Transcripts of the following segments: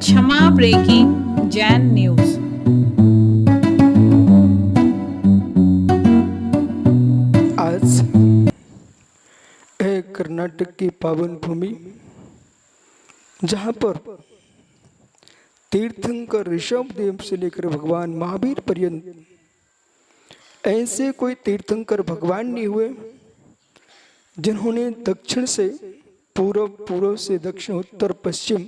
क्षमा breaking Jain news. आज है कर्नाटक की पावन भूमि, जहाँ पर तीर्थंकर ऋषभ देव से लेकर भगवान महावीर पर्यंत ऐसे कोई तीर्थंकर भगवान नहीं हुए जिन्होंने दक्षिण से पूर्व, पूर्व से दक्षिण, उत्तर पश्चिम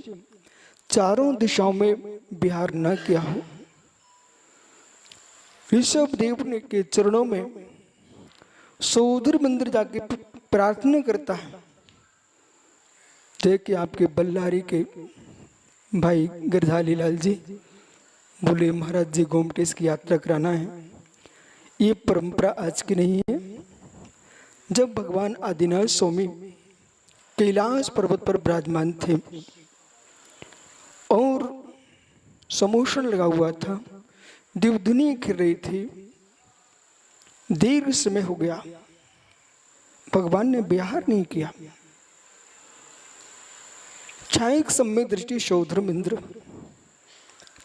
चारों दिशाओं में विहार न किया हो। ऋषभ देव ने के चरणों में सौधर मंदिर जाके प्रार्थना करता है। जय कि आपके बल्लारी के भाई गिरधारी लाल जी बोले, महाराज जी गोमटेश की यात्रा कराना है। ये परंपरा आज की नहीं है। जब भगवान आदिनाथ स्वामी कैलाश पर्वत पर विराजमान थे और समोषण लगा हुआ था, दिवधुनी खिल रही थी, दीर्घ समय हो गया, भगवान ने विहार नहीं किया। छायक समय दृष्टि शौधर्म इंद्र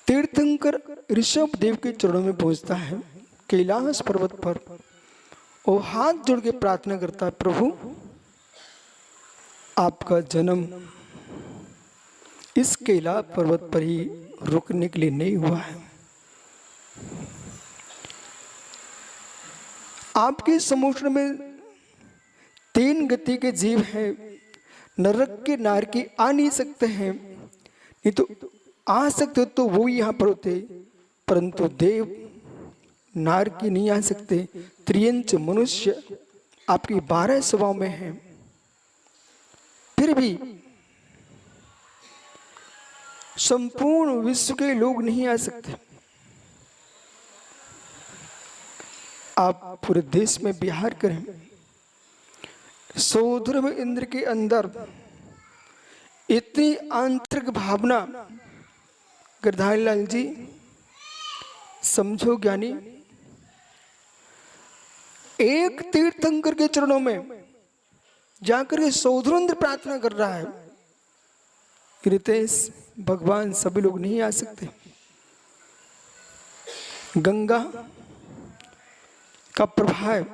तीर्थंकर ऋषभ देव के चरणों में पहुंचता है कैलाश पर्वत पर और हाथ जोड़ के प्रार्थना करता है, प्रभु आपका जन्म इस कैलाश पर्वत पर ही रुकने के लिए नहीं हुआ है। आपके समोषण में 3 गति के जीव हैं, नरक के नार के आ नहीं सकते हैं, नहीं तो आ सकते तो वो यहाँ पर होते, परंतु देव नार की नहीं आ सकते। त्रियंच मनुष्य आपकी 12 सभाओं में हैं, फिर भी संपूर्ण विश्व के लोग नहीं आ सकते। आप पूरे देश में विहार करें। सौधर्म इंद्र के अंदर इतनी आंतरिक भावना, गिरधारी लाल जी समझो ज्ञानी, एक तीर्थंकर के चरणों में जाकर के सौधर्म इंद्र प्रार्थना कर रहा है। रितेश भगवान सभी लोग नहीं आ सकते। गंगा का प्रभाव,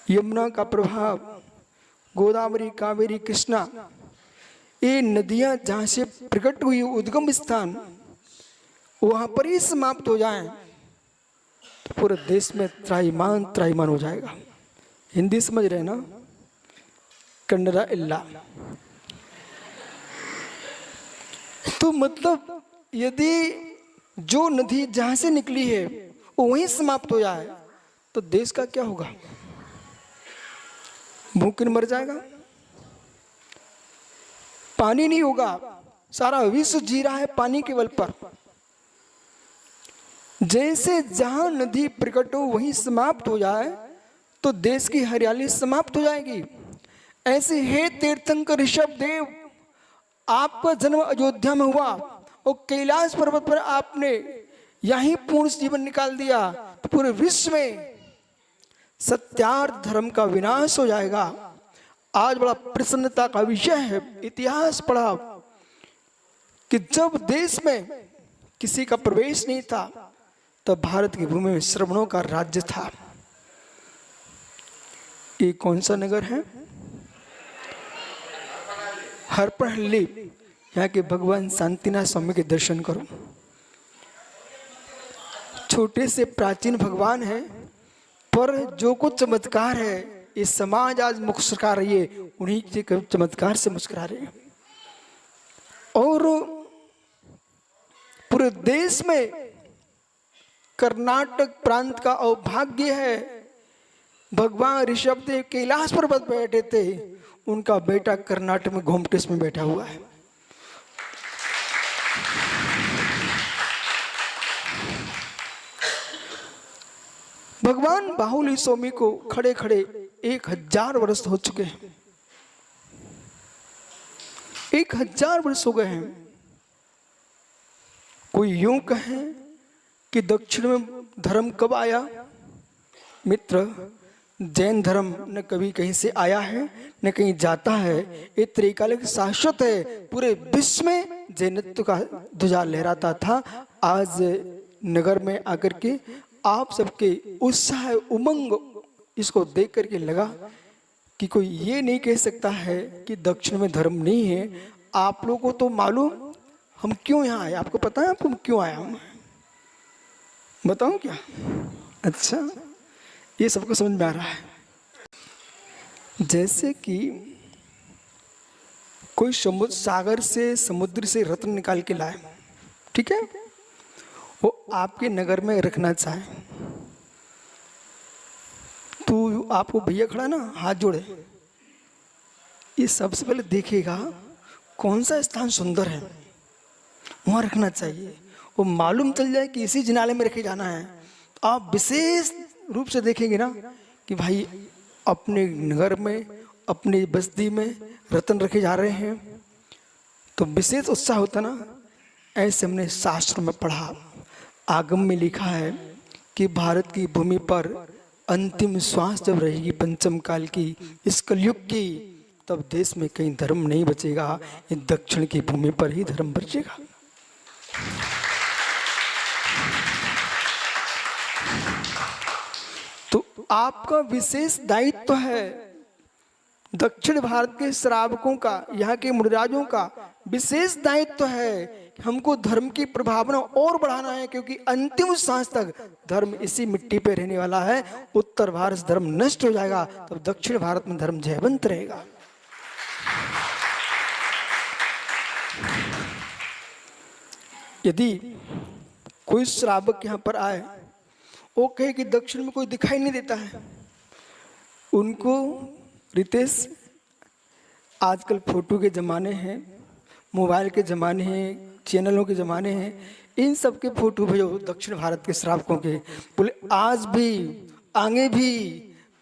यमुना का प्रभाव, गोदावरी, कावेरी, कृष्णा, ये नदियां जहां से प्रकट हुई उद्गम स्थान वहां पर ही समाप्त हो जाएं तो पूरे देश में त्राईमान हो जाएगा। हिंदी समझ रहे ना? कन्नड़ा इल्ला। तो मतलब यदि जो नदी जहां से निकली है वो वहीं समाप्त हो जाए तो देश का क्या होगा? भूख मर जाएगा, पानी नहीं होगा, सारा विश्व जी रहा है पानी के बल पर। जैसे जहां नदी प्रकट हो वहीं समाप्त हो जाए तो देश की हरियाली समाप्त हो जाएगी। ऐसे हे तीर्थंकर ऋषभ देव, आपका जन्म अयोध्या में हुआ और कैलाश पर्वत पर आपने यहीं पूर्ण जीवन निकाल दिया तो पूरे विश्व में सत्यार्थ धर्म का विनाश हो जाएगा। आज बड़ा प्रसन्नता का विषय है, इतिहास पढ़ा कि जब देश में किसी का प्रवेश नहीं था तब भारत की भूमि में श्रवणों का राज्य था। ये कौन सा नगर है? हरपहली। यहाँ के भगवान शांतिनाथ स्वामी के दर्शन करो। छोटे से प्राचीन भगवान है, पर जो कुछ चमत्कार है ये समाज आज मुस्कुरा रही है, उन्हीं के चमत्कार से मुस्कुरा रही है। और पूरे देश में कर्नाटक प्रांत का अभाग्य है, भगवान ऋषभ देव कैलाश पर्वत पर बैठे थे, उनका बेटा कर्नाटक में गोमटेश में बैठा हुआ है। भगवान बाहुली स्वामी को खड़े खड़े 1000 वर्ष हो चुके हैं। 1000 वर्ष हो गए हैं। कोई यूं कहे कि दक्षिण में धर्म कब आया? मित्र, जैन धर्म न कभी कहीं से आया है न कहीं जाता है, ये त्रिकालिक शाश्वत है। पूरे विश्व में जैनत्व का ध्वजा लहराता था। आज नगर में आकर के आप सबके उत्साह उमंग इसको देख करके लगा कि कोई ये नहीं कह सकता है कि दक्षिण में धर्म नहीं है। आप लोगों को तो मालूम हम क्यों यहाँ आए, आपको पता है आपको क्यों आया हम, बताऊं क्या? अच्छा, ये सबको समझ में आ रहा है। जैसे कि कोई समुद्र सागर से समुद्र से रत्न निकाल के लाए, ठीक है, वो आपके नगर में रखना चाहे तो आपको भैया खड़ा ना हाथ जोड़े, ये सबसे पहले देखेगा कौन सा स्थान सुंदर है, वहां रखना चाहिए। वो मालूम चल जाए कि इसी जिनाले में रखे जाना है, आप विशेष रूप से देखेंगे ना कि भाई अपने नगर में अपनी बस्ती में रत्न रखे जा रहे हैं, तो विशेष उत्साह होता ना। ऐसे हमने शास्त्र में पढ़ा, आगम में लिखा है कि भारत की भूमि पर अंतिम श्वास जब रहेगी पंचम काल की, इस कलयुग की, तब देश में कहीं धर्म नहीं बचेगा, ये दक्षिण की भूमि पर ही धर्म बचेगा। तो आपका विशेष दायित्व है, दक्षिण भारत के श्रावकों का, यहाँ के मुनिराजों का विशेष दायित्व है कि हमको धर्म की प्रभावना और बढ़ाना है, क्योंकि अंतिम सांस तक धर्म इसी मिट्टी पे रहने वाला है। उत्तर भारत से धर्म नष्ट हो जाएगा, तब दक्षिण भारत में धर्म जयवंत रहेगा। यदि कोई श्रावक यहाँ पर आए, वो कहे कि दक्षिण में कोई दिखाई नहीं देता है, उनको रितेश, आजकल फोटो के ज़माने हैं, मोबाइल के ज़माने हैं, चैनलों के ज़माने हैं, इन सब के फोटो भेजो दक्षिण भारत के श्रावकों के। बोले आज भी आगे भी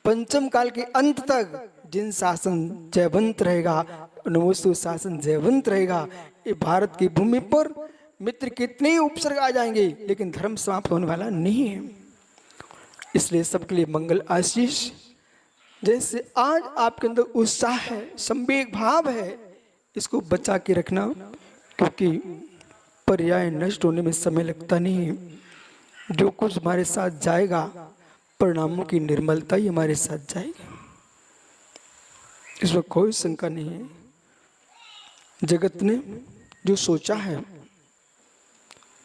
पंचम काल के अंत तक जिन शासन जयवंत रहेगा, नवोस्तु शासन जयवंत रहेगा। ये भारत की भूमि पर मित्र कितने ही उपसर्ग आ जाएंगे, लेकिन धर्म समाप्त होने वाला नहीं है। इसलिए सबके लिए मंगल आशीष। जैसे आज आपके अंदर उत्साह है, संवेग भाव है, इसको बचा के रखना, क्योंकि पर्याय नष्ट होने में समय लगता नहीं है। जो कुछ हमारे साथ जाएगा, परिणामों की निर्मलता ही हमारे साथ जाएगी, इसमें कोई शंका नहीं है। जगत ने जो सोचा है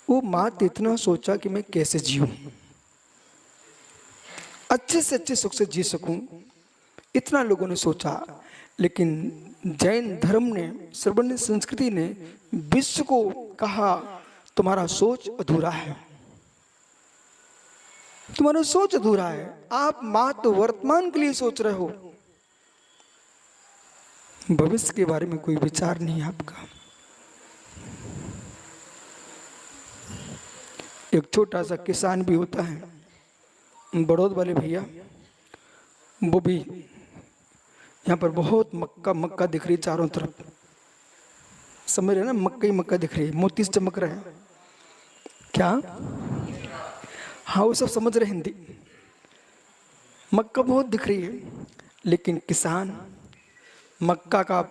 वो मात्र इतना सोचा कि मैं कैसे जीऊं, अच्छे से अच्छे सुख से जी सकूं, इतना लोगों ने सोचा। लेकिन जैन धर्म ने, सर्वर्ण संस्कृति ने विश्व को कहा तुम्हारा सोच अधूरा है, तुम्हारा सोच अधूरा है, आप मात्र वर्तमान के लिए सोच रहे हो, भविष्य के बारे में कोई विचार नहीं है आपका। एक छोटा सा किसान भी होता है, बड़ौद वाले भैया, वो भी यहाँ पर बहुत मक्का मक्का दिख रही चारों तरफ, समझ रहे ना, मक्का ही मक्का दिख रही है, मोती से चमक रहे हैं क्या? हाँ, वो सब समझ रहे हिंदी। मक्का बहुत दिख रही है, लेकिन किसान मक्का का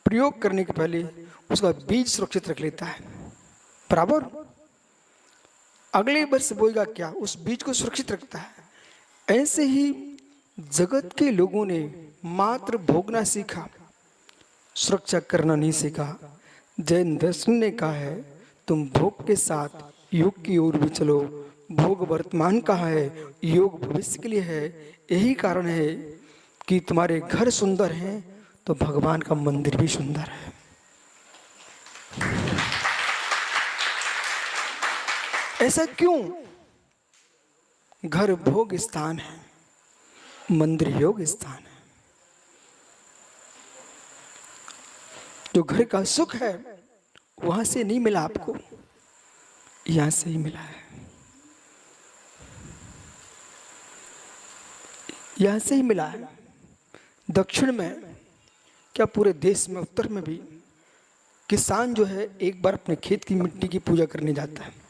प्रयोग करने के पहले उसका बीज सुरक्षित रख लेता है, बराबर। अगले वर्ष बोएगा क्या, उस बीज को सुरक्षित रखता है। ऐसे ही जगत के लोगों ने मात्र भोगना सीखा, सुरक्षा करना नहीं सीखा। जैन दर्शन ने कहा है तुम भोग के साथ योग की ओर भी चलो। भोग वर्तमान का है, योग भविष्य के लिए है। यही कारण है कि तुम्हारे घर सुंदर हैं तो भगवान का मंदिर भी सुंदर है। ऐसा क्यों? घर भोग स्थान है, मंदिर योग स्थान है। जो घर का सुख है वहां से नहीं मिला आपको, यहां से ही मिला है, यहां से ही मिला है। दक्षिण में क्या पूरे देश में, उत्तर में भी किसान जो है एक बार अपने खेत की मिट्टी की पूजा करने जाता है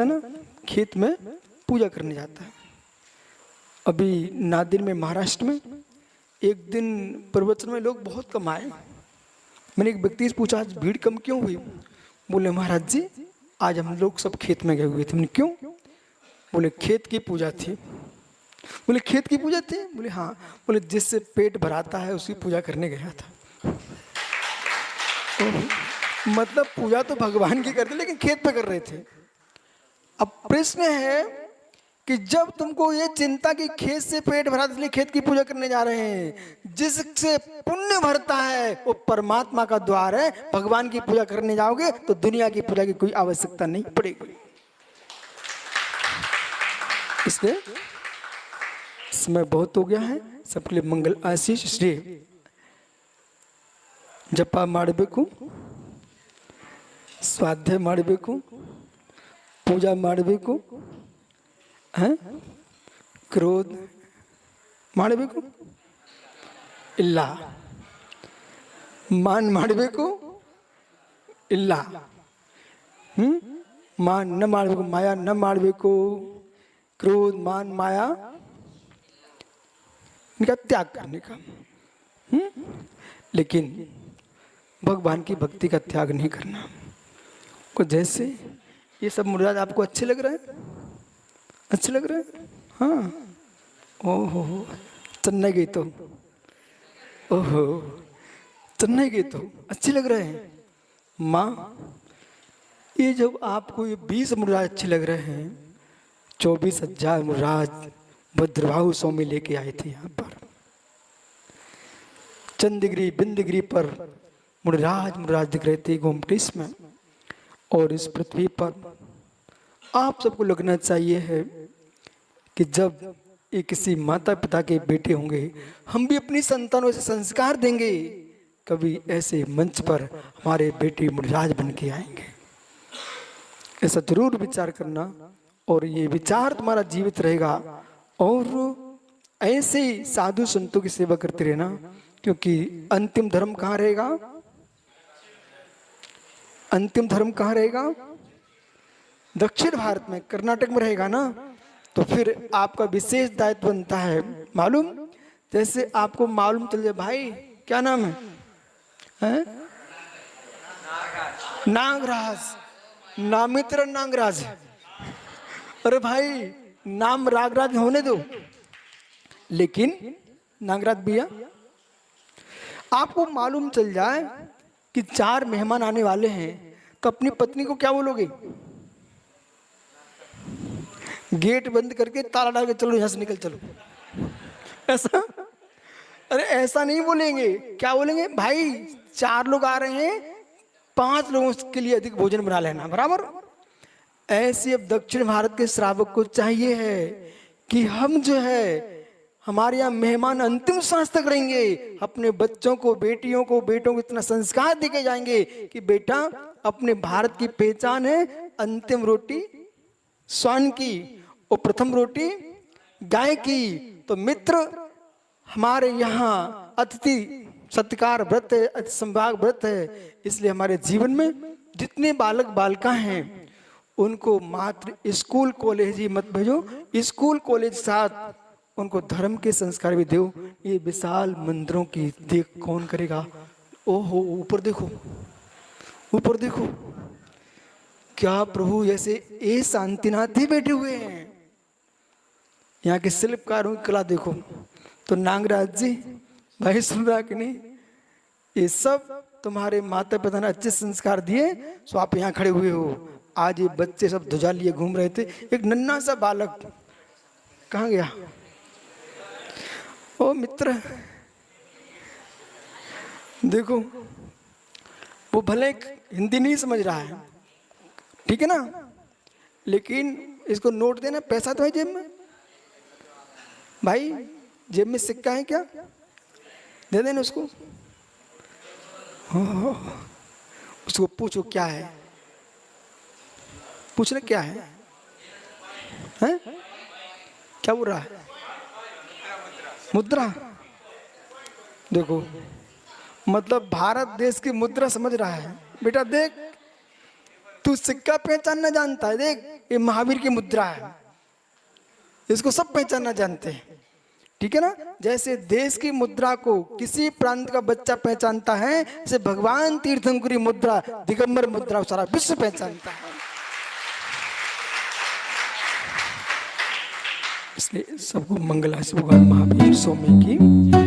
ना, खेत में पूजा करने जाता है। अभी नादिर में महाराष्ट्र में एक दिन प्रवचन में लोग बहुत कम आए। मैंने एक व्यक्ति से पूछा आज भीड़ कम क्यों हुई? बोले महाराज जी आज हम लोग सब खेत में गए हुए थे। मैंने क्यों? बोले खेत की पूजा थी। बोले खेत की पूजा थी? बोले हाँ। बोले जिससे पेट भराता है उसकी पूजा करने गया था। तो मतलब पूजा तो भगवान की करते लेकिन खेत पे कर रहे थे। अब प्रश्न है कि जब तुमको ये चिंता कि खेत से पेट भरा इसलिए खेत की पूजा करने जा रहे हैं, जिससे पुण्य भरता है वो परमात्मा का द्वार है, भगवान की पूजा करने जाओगे तो दुनिया की पूजा की कोई आवश्यकता नहीं पड़ेगी। इसलिए समय बहुत हो गया है। सबके लिए मंगल आशीष। इसलिए जपा ಮಾಡಬೇಕು, स्वाध्याय ಮಾಡಬೇಕು, पूजा ಮಾಡಬೇಕು, क्रोध ಮಾಡಬೇಕು, ಇಲ್ಲ मान ಮಾಡಬೇಕು, ಇಲ್ಲ मान न ಮಾಡಬೇಕು, माया न ಮಾಡಬೇಕು, क्रोध मान माया इनका त्याग करने का। लेकिन भगवान की भक्ति का त्याग नहीं करना। को जैसे ये सब मुराद आपको अच्छे लग रहे हैं? अच्छे लग रहे हैं? हाँ। ओहो चेन्नई गई तो, ओहो चेन्नई गई तो अच्छे लग रहे हैं। माँ ये जब आपको ये 20 मुराद अच्छे लग रहे हैं, 24,000 मुराद भद्रभाव स्वामी लेके आए थे यहाँ पर। चंदगिरी बिंदगिरी पर मुराद दिख रहे थे गोमटेश में। और इस पृथ्वी पर आप सबको लगना चाहिए है कि जब ये किसी माता पिता के बेटे होंगे, हम भी अपनी संतानों से संस्कार देंगे, कभी ऐसे मंच पर हमारे बेटे मुराद बन के आएंगे। ऐसा जरूर विचार करना और ये विचार तुम्हारा जीवित रहेगा। और ऐसे साधु संतों की सेवा करते रहना, क्योंकि अंतिम धर्म कहाँ रहेगा? अंतिम धर्म कहाँ रहेगा? दक्षिण भारत में, कर्नाटक में रहेगा ना। तो फिर आपका विशेष दायित्व बनता है मालूम। जैसे आपको मालूम चल जाए भाई क्या नाम है? नागराज, नामित्र नागराज। अरे भाई नाम रागराज होने दो, लेकिन नागराज भैया आपको मालूम चल जाए कि 4 मेहमान आने वाले हैं, तो अपनी पत्नी को क्या बोलोगे? गेट बंद करके ताला डाल के चलो, यहां से निकल चलो, ऐसा? अरे ऐसा नहीं बोलेंगे। क्या बोलेंगे? भाई 4 लोग आ रहे हैं, 5 लोगों के लिए अधिक भोजन बना लेना, बराबर। ऐसे अब दक्षिण भारत के श्रावक को चाहिए है कि हम जो है हमारे यहाँ मेहमान अंतिम सांस तक रहेंगे, अपने बच्चों को, बेटियों को, बेटों को इतना संस्कार देके जाएंगे कि बेटा अपने भारत की पहचान है अंतिम रोटी स्वर्ण की और प्रथम रोटी गाय की। तो मित्र हमारे यहाँ अतिथि सत्कार व्रत है, अतिथि संभाग व्रत है। इसलिए हमारे जीवन में जितने बालक बालिका हैं उनको मात्र स्कूल कॉलेज ही मत भेजो, स्कूल कॉलेज साथ उनको धर्म के संस्कार भी दो। ये विशाल मंदिरों की देख कौन करेगा? ओहो ऊपर देखो, ऊपर देखो, क्या प्रभु ऐसे ए शांतिनाथ ही बैठे हुए हैं। यहाँ के शिल्पकारों की कला देखो। तो नागराज जी भाई सुन रहा कि नहीं? ये सब तुम्हारे माता पिता ने अच्छे संस्कार दिए, सो आप यहाँ खड़े हुए हो। आज ये बच्चे सब ध्वजा लिए घूम रहे थे, एक नन्हा सा बालक कहाँ गया? ओ मित्र देखो, वो भले हिंदी नहीं समझ रहा है, ठीक है ना, लेकिन इसको नोट देना, पैसा तो है जेब में। भाई जेब में सिक्का है क्या? दे देना उसको। उसको पूछो क्या है, पूछना क्या है? हैं? क्या बोल रहा है? मुद्रा। देखो मतलब भारत देश की मुद्रा समझ रहा है। बेटा देख, तू सिक्का पहचानना जानता है, देख ये महावीर की मुद्रा है। इसको सब पहचानना जानते हैं, ठीक है ना। जैसे देश की मुद्रा को किसी प्रांत का बच्चा पहचानता है, जैसे भगवान तीर्थंकरी मुद्रा, दिगंबर मुद्रा सारा विश्व पहचानता है। इसलिए सबको मंगल आशीर्वाद महावीर स्वामी की।